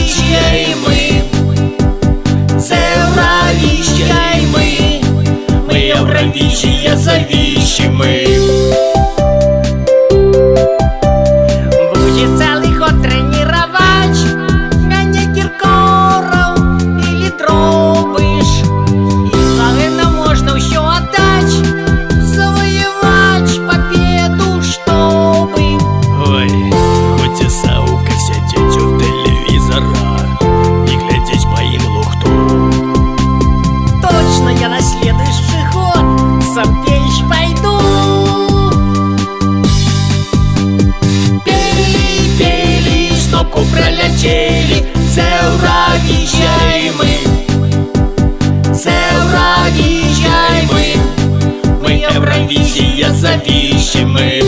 Евровидение мы, с Евровидение мы Евровидение зависимы. Будет целый ход тренировать, гонять Киркоров или Дробыш. И главное, можно все отдать, завоевать победу, чтобы. Ой, хоть и саука сидеть у телевизора и глядеть по им лухту. Точно я на следующий ход сам печь пойду. Пели, снопку пролетели, с Евровидение мы, с Евровидение мы Евровидение зависимы.